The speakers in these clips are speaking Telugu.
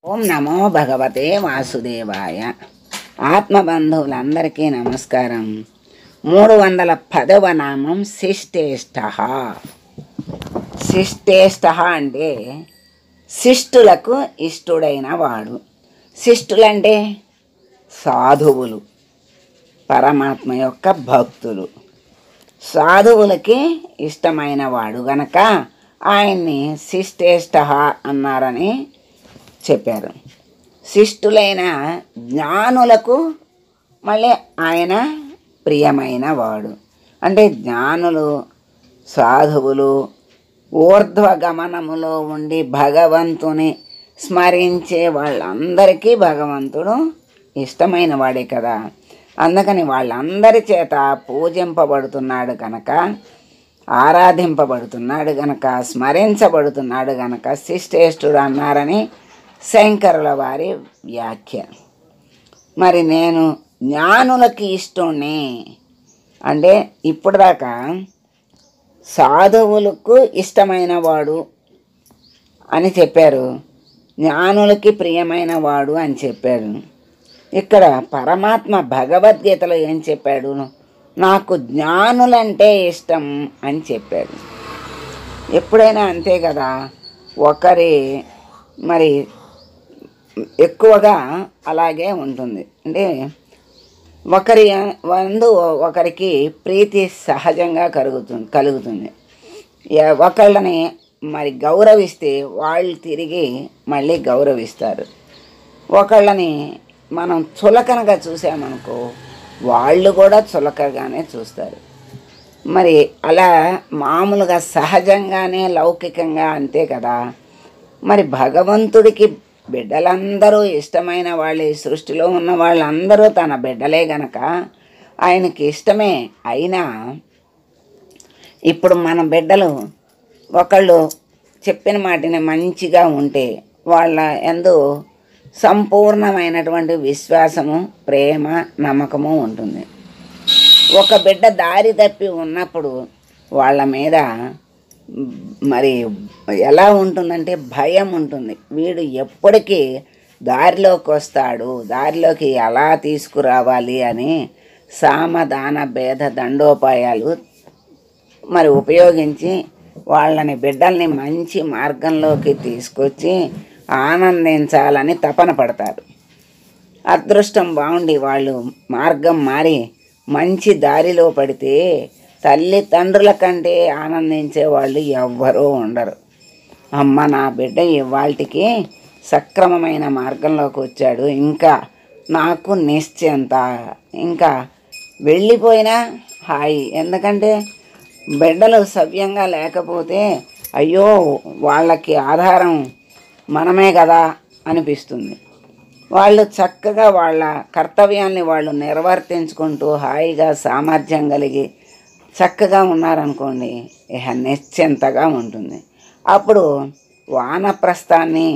ఓం నమో భగవతే వాసుదేవాయ. ఆత్మబంధువులందరికీ నమస్కారం. 310వ నామం శిష్టేష్ట. శిష్టేష్ట అంటే శిష్టులకు ఇష్టుడైన వాడు. శిష్టులంటే సాధువులు, పరమాత్మ యొక్క భక్తులు. సాధువులకి ఇష్టమైన వాడు గనక ఆయన్ని శిష్టేష్ట అన్నారని చెప్పారు. శిష్టులైన జ్ఞానులకు మళ్ళీ ఆయన ప్రియమైన వాడు. అంటే జ్ఞానులు, సాధువులు ఊర్ధ్వగమనములో ఉండి భగవంతుని స్మరించే వాళ్ళందరికీ భగవంతుడు ఇష్టమైన వాడే కదా. అందుకని వాళ్ళందరి చేత పూజింపబడుతున్నాడు కనుక, ఆరాధింపబడుతున్నాడు గనక, స్మరించబడుతున్నాడు గనక శిష్టేష్ఠుడు అన్నారని శంకరుల వారి వ్యాఖ్య. మరి నేను జ్ఞానులకి ఇష్టమే అంటే ఇప్పుడు దాకా సాధువులకు ఇష్టమైన వాడు అని చెప్పారు, జ్ఞానులకి ప్రియమైన వాడు అని చెప్పారు. ఇక్కడ పరమాత్మ భగవద్గీతలో ఏం చెప్పాడు? నాకు జ్ఞానులంటే ఇష్టం అని చెప్పాడు. ఎప్పుడైనా అంతే కదా, ఒకరి మరి ఎక్కువగా అలాగే ఉంటుంది. అంటే ఒకరి వందు ఒకరికి ప్రీతి సహజంగా కలుగుతుంది. ఒకళ్ళని మరి గౌరవిస్తే వాళ్ళు తిరిగి మళ్ళీ గౌరవిస్తారు. ఒకళ్ళని మనం చులకనగా చూసామనుకో, వాళ్ళు కూడా చులకగానే చూస్తారు. మరి అలా మామూలుగా సహజంగానే లౌకికంగా అంతే కదా. మరి భగవంతుడికి బిడ్డలందరూ ఇష్టమైన వాళ్ళే, సృష్టిలో ఉన్న వాళ్ళందరూ తన బిడ్డలే గనక ఆయనకి ఇష్టమే. అయినా ఇప్పుడు మన బిడ్డలు ఒకళ్ళు చెప్పిన మాటని మంచిగా ఉంటే వాళ్ళ యందు సంపూర్ణమైనటువంటి విశ్వాసము, ప్రేమ, నమ్మకము ఉంటుంది. ఒక బిడ్డ దారి తప్పి ఉన్నప్పుడు వాళ్ళ మీద మరి ఎలా ఉంటుందంటే భయం ఉంటుంది. వీడు ఎప్పటికీ దారిలోకి వస్తాడు, దారిలోకి ఎలా తీసుకురావాలి అని సామధాన భేద దండోపాయాలు మరి ఉపయోగించి వాళ్ళని, బిడ్డల్ని మంచి మార్గంలోకి తీసుకొచ్చి ఆనందించాలని తపన పడతారు. అదృష్టం బాగుండి వాళ్ళు మార్గం మారి మంచి దారిలో పడితే తల్లిదండ్రుల కంటే ఆనందించే వాళ్ళు ఎవ్వరూ ఉండరు. అమ్మ, నా బిడ్డ ఇవాళకి సక్రమమైన మార్గంలోకి వచ్చాడు, ఇంకా నాకు నిశ్చింత, ఇంకా వెళ్ళిపోయినా హాయి. ఎందుకంటే బిడ్డలు సవ్యంగా లేకపోతే అయ్యో వాళ్ళకి ఆధారం మనమే కదా అనిపిస్తుంది. వాళ్ళు చక్కగా వాళ్ళ కర్తవ్యాన్ని వాళ్ళు నిర్వర్తించుకుంటూ హాయిగా సామర్థ్యం కలిగి చక్కగా ఉన్నారనుకోండి, ఇహ నిశ్చింతగా ఉంటుంది. అప్పుడు వానప్రస్థాన్ని,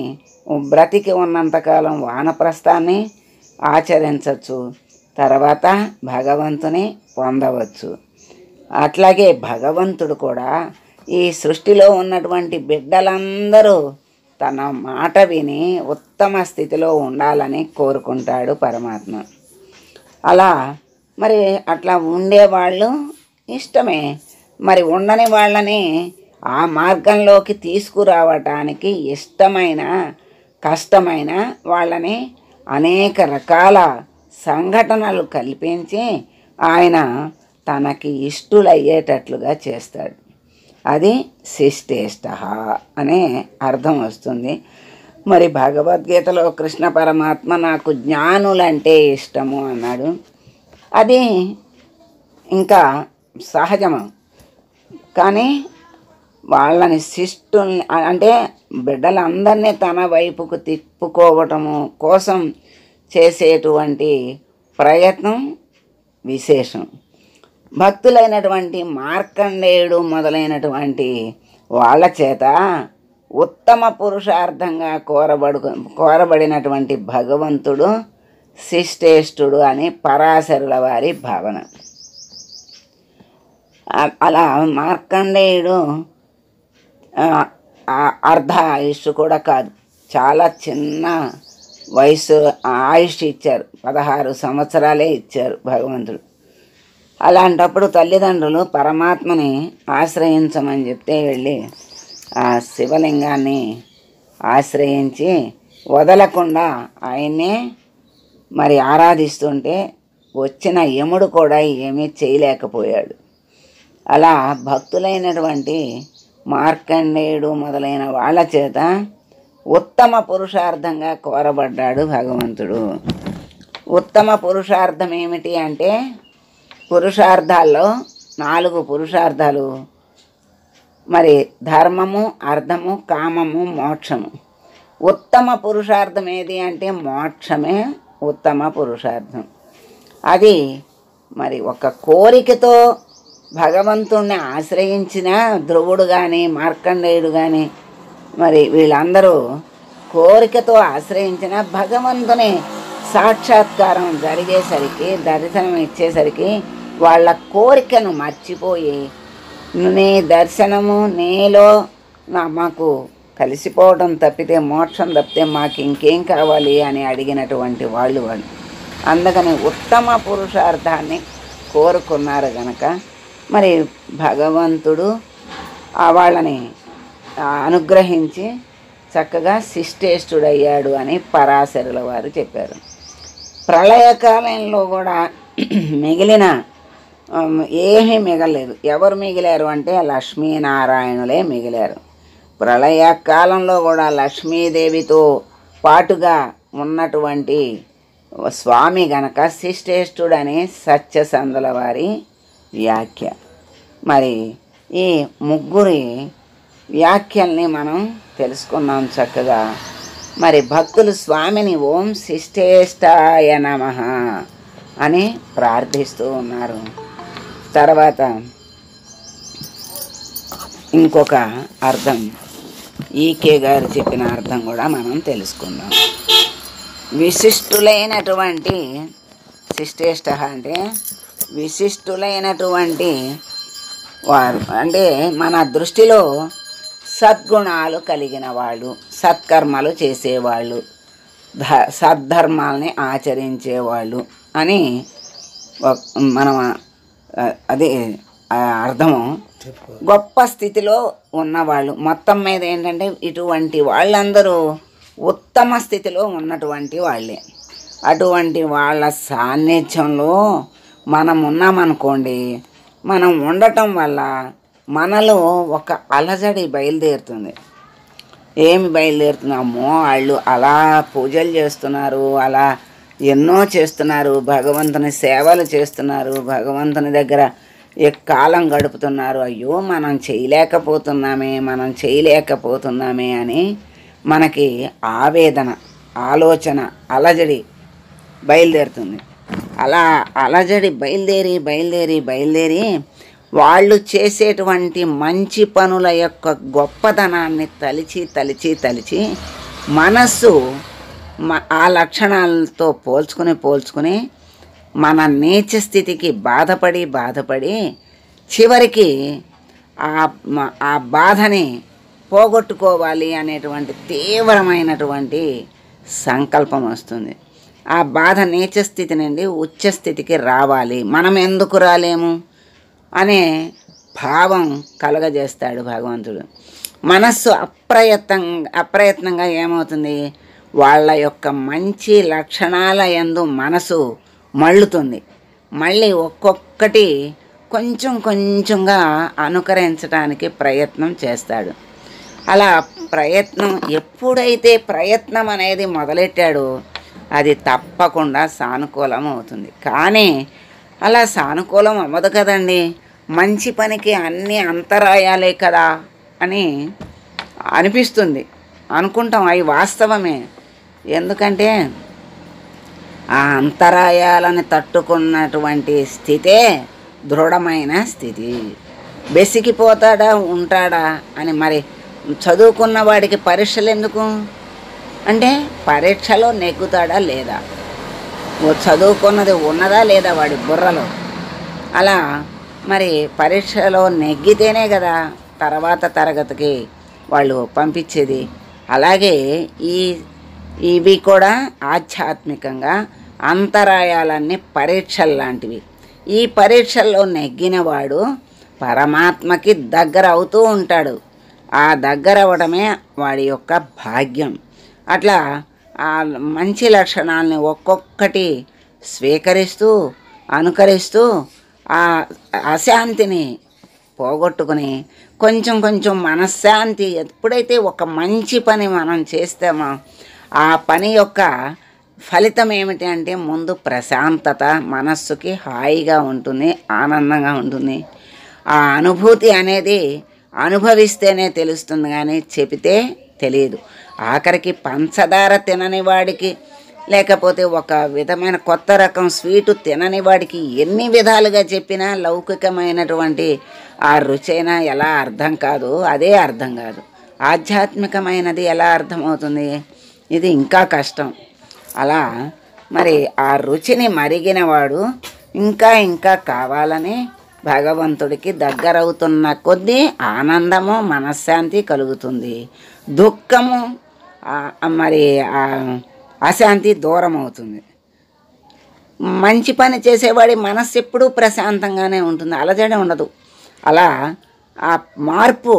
బ్రతికి ఉన్నంతకాలం వానప్రస్థాన్ని ఆచరించవచ్చు, తర్వాత భగవంతుని పొందవచ్చు. అట్లాగే భగవంతుడు కూడా ఈ సృష్టిలో ఉన్నటువంటి బిడ్డలందరూ తన మాట విని ఉత్తమ స్థితిలో ఉండాలని కోరుకుంటాడు పరమాత్మ. అలా మరి అట్లా ఉండేవాళ్ళు ఇష్టమే. మరి ఉండని వాళ్ళని ఆ మార్గంలోకి తీసుకురావటానికి ఇష్టమైన, కష్టమైన వాళ్ళని అనేక రకాల సంఘటనలు కల్పించి ఆయన తనకి ఇష్టులయ్యేటట్లుగా చేస్తాడు. అది శిష్టేష్ట అనే అర్థం వస్తుంది. మరి భగవద్గీతలో కృష్ణ పరమాత్మ నాకు జ్ఞానులంటే ఇష్టము అన్నాడు. అది ఇంకా సహజము. కానీ వాళ్ళని శిష్టుల్ని అంటే బిడ్డలందరినీ తన వైపుకు తిప్పుకోవటము కోసం చేసేటువంటి ప్రయత్నం విశేషం. భక్తులైనటువంటి మార్కండేయుడు మొదలైనటువంటి వాళ్ళ చేత ఉత్తమ పురుషార్థంగా కోరబడినటువంటి భగవంతుడు శిష్టేష్ఠుడు అని పరాశరుల వారి భావన. అలా మార్కండేయుడు అర్ధ ఆయుష్ కూడా కాదు, చాలా చిన్న వయసు ఆయుష్ ఇచ్చారు, 16 సంవత్సరాలే ఇచ్చారు భగవంతుడు. అలాంటప్పుడు తల్లిదండ్రులు పరమాత్మని ఆశ్రయించమని చెప్తే వెళ్ళి ఆ శివలింగాన్ని ఆశ్రయించి వదలకుండా ఆయన్నే మరి ఆరాధిస్తుంటే వచ్చిన యముడు కూడా ఏమీ చేయలేకపోయాడు. అలా భక్తులైనటువంటి మార్కండేయుడు మొదలైన వాళ్ళ చేత ఉత్తమ పురుషార్థంగా కోరబడ్డాడు భగవంతుడు. ఉత్తమ పురుషార్థం ఏమిటి అంటే, పురుషార్థాల్లో 4 పురుషార్థాలు మరి ధర్మము, అర్థము, కామము, మోక్షము. ఉత్తమ పురుషార్థం ఏది అంటే మోక్షమే ఉత్తమ పురుషార్థం. అది మరి ఒక కోరికతో భగవంతుణ్ణి ఆశ్రయించిన ధ్రువుడు కానీ మార్కండేయుడు కానీ మరి వీళ్ళందరూ కోరికతో ఆశ్రయించిన భగవంతుని సాక్షాత్కారం జరిగేసరికి, దర్శనం ఇచ్చేసరికి వాళ్ళ కోరికను మర్చిపోయి నీ దర్శనము నీలో మాకు కలిసిపోవడం తప్పితే, మోక్షం తప్పితే మాకు ఇంకేం కావాలి అని అడిగినటువంటి వాళ్ళు. అందుకని ఉత్తమ పురుషార్థాన్ని కోరుకున్నారు గనక మరి భగవంతుడు వాళ్ళని అనుగ్రహించి చక్కగా శిష్టేష్ఠుడయ్యాడు అని పరాశరుల వారు చెప్పారు. ప్రళయకాలంలో కూడా మిగిలిన ఏమీ మిగలేదు. ఎవరు మిగిలారు అంటే లక్ష్మీనారాయణులే మిగిలారు. ప్రళయకాలంలో కూడా లక్ష్మీదేవితో పాటుగా ఉన్నటువంటి స్వామి గనక శిష్టేష్ఠుడని సత్యసంధుల వారి వ్యాఖ్య. మరి ఈ ముగ్గురి వ్యాఖ్యల్ని మనం తెలుసుకున్నాం చక్కగా. మరి భక్తులు స్వామిని ఓం శిష్టేష్టాయ నమః అని ప్రార్థిస్తూ ఉన్నారు. తర్వాత ఇంకొక అర్థం ఈకే గారు చెప్పిన అర్థం కూడా మనం తెలుసుకుందాం. విశిష్టులైనటువంటి శిష్టేష్ట అంటే విశిష్టులైనటువంటి వారు అంటే మన దృష్టిలో సద్గుణాలు కలిగిన వాళ్ళు, సత్కర్మలు చేసేవాళ్ళు, సద్ధర్మాల్ని ఆచరించేవాళ్ళు అని మనం అది అర్థము. గొప్ప స్థితిలో ఉన్నవాళ్ళు మొత్తం మీద ఏంటంటే ఇటువంటి వాళ్ళందరూ ఉత్తమ స్థితిలో ఉన్నటువంటి వాళ్ళే. అటువంటి వాళ్ళ సాన్నిధ్యంలో మనం ఉన్నామనుకోండి, మనం ఉండటం వల్ల మనలో ఒక అలజడి బయలుదేరుతుంది. ఏమి బయలుదేరుతుంది? అమ్మో వాళ్ళు అలా పూజలు చేస్తున్నారు, అలా ఎన్నో చేస్తున్నారు, భగవంతుని సేవలు చేస్తున్నారు, భగవంతుని దగ్గర కాలం గడుపుతున్నారు, అయ్యో మనం చేయలేకపోతున్నామే అని మనకి ఆవేదన, ఆలోచన, అలజడి బయలుదేరుతుంది. అలా అలజడి బయలుదేరి వాళ్ళు చేసేటువంటి మంచి పనుల యొక్క గొప్పతనాన్ని తలిచి మనస్సు ఆ లక్షణాలతో పోల్చుకుని మన నీచ స్థితికి బాధపడి చివరికి ఆ బాధని పోగొట్టుకోవాలి అనేటువంటి తీవ్రమైనటువంటి సంకల్పం వస్తుంది. ఆ బాధ నీచ స్థితి నుండి ఉచ్చస్థితికి రావాలి, మనం ఎందుకు రాలేము అనే భావం కలగజేస్తాడు భగవంతుడు. మనస్సు అప్రయత్నంగా ఏమవుతుంది? వాళ్ళ యొక్క మంచి లక్షణాల యందు మనసు మళ్ళుతుంది. మళ్ళీ ఒక్కొక్కటి కొంచెంగా అనుకరించడానికి ప్రయత్నం చేస్తాడు. అలా ఎప్పుడైతే ప్రయత్నం అనేది మొదలెట్టాడో అది తప్పకుండా సానుకూలం అవుతుంది. కానీ అలా సానుకూలం అవ్వదు కదండి, మంచి పనికి అన్నీ అంతరాయాలే కదా అని అనిపిస్తుంది, అనుకుంటాం. అవి వాస్తవమే. ఎందుకంటే ఆ అంతరాయాలను తట్టుకున్నటువంటి స్థితే దృఢమైన స్థితి. బెసికిపోతాడా ఉంటాడా అని. మరి చదువుకున్న వాడికి పరీక్షలు ఎందుకు అంటే పరీక్షలో నెగ్గుతాడా లేదా, చదువుకున్నది ఉన్నదా లేదా వాడి బుర్రలో. అలా మరి పరీక్షలో నెగ్గితేనే కదా తర్వాత తరగతికి వాళ్ళు పంపించేది. అలాగే ఈ ఇవి కూడా ఆధ్యాత్మికంగా అంతరాయాలన్నీ పరీక్షలు లాంటివి. ఈ పరీక్షల్లో నెగ్గినవాడు పరమాత్మకి దగ్గర అవుతూ ఉంటాడు. ఆ దగ్గర అవ్వడమే వాడి యొక్క భాగ్యం. అట్లా ఆ మంచి లక్షణాలని ఒక్కొక్కటి స్వీకరిస్తూ అనుకరిస్తూ ఆ అశాంతిని పోగొట్టుకుని కొంచెం కొంచెం మనశ్శాంతి, ఎప్పుడైతే ఒక మంచి పని మనం చేస్తామో ఆ పని యొక్క ఫలితం ఏమిటి అంటే ముందు ప్రశాంతత, మనస్సుకి హాయిగా ఉంటుంది, ఆనందంగా ఉంటుంది. ఆ అనుభూతి అనేది అనుభవిస్తేనే తెలుస్తుంది కానీ చెబితే తెలియదు. ఆఖరికి పంచదార తినని వాడికి, లేకపోతే ఒక విధమైన కొత్త రకం స్వీటు తినని వాడికి ఎన్ని విధాలుగా చెప్పినా లౌకికమైనటువంటి ఆ రుచైనా ఎలా అర్థం కాదు, అదే అర్థం కాదు. ఆధ్యాత్మికమైనది ఎలా అర్థమవుతుంది? ఇది ఇంకా కష్టం. అలా మరి ఆ రుచిని మరిగినవాడు ఇంకా ఇంకా కావాలని భగవంతుడికి దగ్గరవుతున్న కొద్దీ ఆనందము, మనశ్శాంతి కలుగుతుంది. దుఃఖము మరి అశాంతి దూరం అవుతుంది. మంచి పని చేసేవాడి మనస్సు ఎప్పుడూ ప్రశాంతంగానే ఉంటుంది, అలజడి ఉండదు. అలా ఆ మార్పు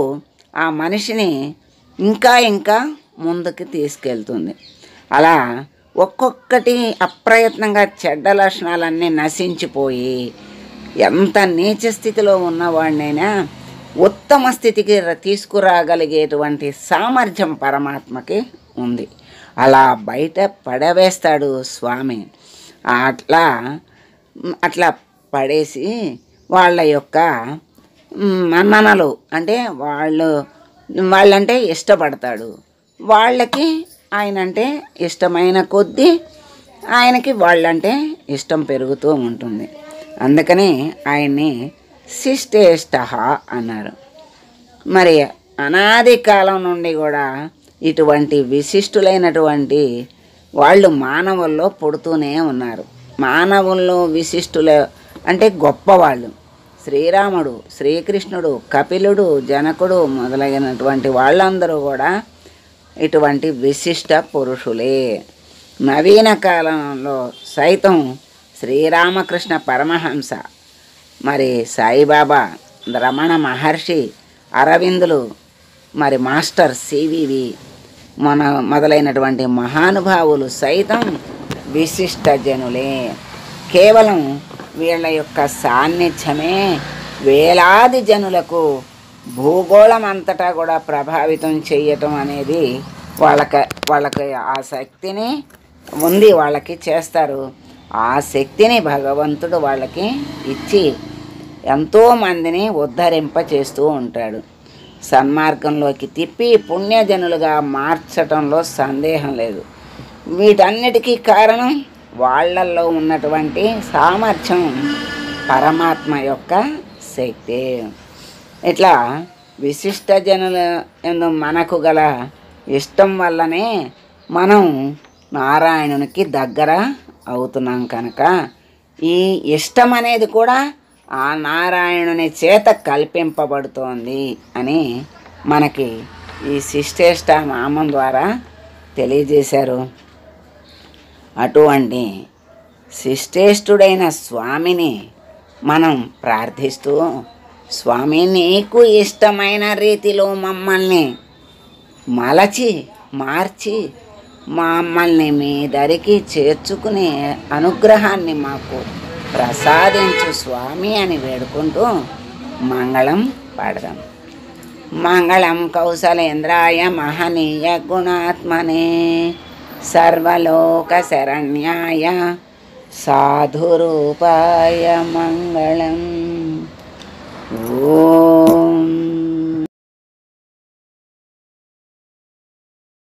ఆ మనిషిని ఇంకా ఇంకా ముందుకు తీసుకెళ్తుంది. అలా ఒక్కొక్కటి అప్రయత్నంగా చెడ్డ లక్షణాలన్నీ నశించిపోయి ఎంత నీచ స్థితిలో ఉన్నవాడినైనా ఉత్తమ స్థితికి తీసుకురాగలిగేటువంటి సామర్థ్యం పరమాత్మకి ఉంది. అలా బయట పడవేస్తాడు స్వామి. అట్లా అట్లా పడేసి వాళ్ళ యొక్క మన్ననలు అంటే వాళ్ళంటే ఇష్టపడతాడు. వాళ్ళకి ఆయనంటే ఇష్టమైన కొద్దీ ఆయనకి వాళ్ళంటే ఇష్టం పెరుగుతూ ఉంటుంది. అందుకని ఆయన్ని శిష్టేష్ట అన్నారు. మరి అనాది కాలం నుండి కూడా ఇటువంటి విశిష్టులైనటువంటి వాళ్ళు మానవుల్లో పుడుతూనే ఉన్నారు. మానవుల్లో విశిష్టులు అంటే గొప్పవాళ్ళు శ్రీరాముడు, శ్రీకృష్ణుడు, కపిలుడు, జనకుడు మొదలైనటువంటి వాళ్ళందరూ కూడా ఇటువంటి విశిష్ట పురుషులే. నవీన కాలంలో సైతం శ్రీరామకృష్ణ పరమహంస, మరి సాయిబాబా, రమణ మహర్షి, అరవిందులు, మరి మాస్టర్ సివివి మొదలైనటువంటి మహానుభావులు సైతం విశిష్ట జనులే. కేవలం వీళ్ళ యొక్క సాన్నిధ్యమే వేలాది జనులకు భూగోళం అంతటా కూడా ప్రభావితం చేయటం అనేది వాళ్ళకి ఆ శక్తిని ఉంది, వాళ్ళకి చేస్తారు. ఆ శక్తిని భగవంతుడు వాళ్ళకి ఇచ్చి ఎంతోమందిని ఉద్ధరింప చేస్తూ ఉంటాడు. సన్మార్గంలోకి తిప్పి పుణ్యజనులుగా మార్చటంలో సందేహం లేదు. వీటన్నిటికీ కారణం వాళ్ళల్లో ఉన్నటువంటి సామర్థ్యం, పరమాత్మ యొక్క శక్తి. ఇట్లా విశిష్ట జనుల యందు మనకు గల ఇష్టం వల్లనే మనం నారాయణునికి దగ్గర అవుతున్నాం కనుక ఈ ఇష్టం అనేది కూడా ఆ నారాయణుని చేత కల్పింపబడుతోంది అని మనకి ఈ శిష్టేష్ట నామం ద్వారా తెలియజేశారు. అటువంటి శిష్టేష్టుడైన స్వామిని మనం ప్రార్థిస్తూ, స్వామి నీకు ఇష్టమైన రీతిలో మమ్మల్ని మలచి మార్చి మమ్మల్ని మీ దరికి చేర్చుకునే అనుగ్రహాన్ని మాకు ప్రసాదించు స్వామి అని వేడుకుంటూ మంగళం పాడదాం. మంగళం కౌసలేంద్రాయ మహనీయ గుణాత్మనే సర్వలోక శరణ్యాయ సాధురూపాయ మంగళం.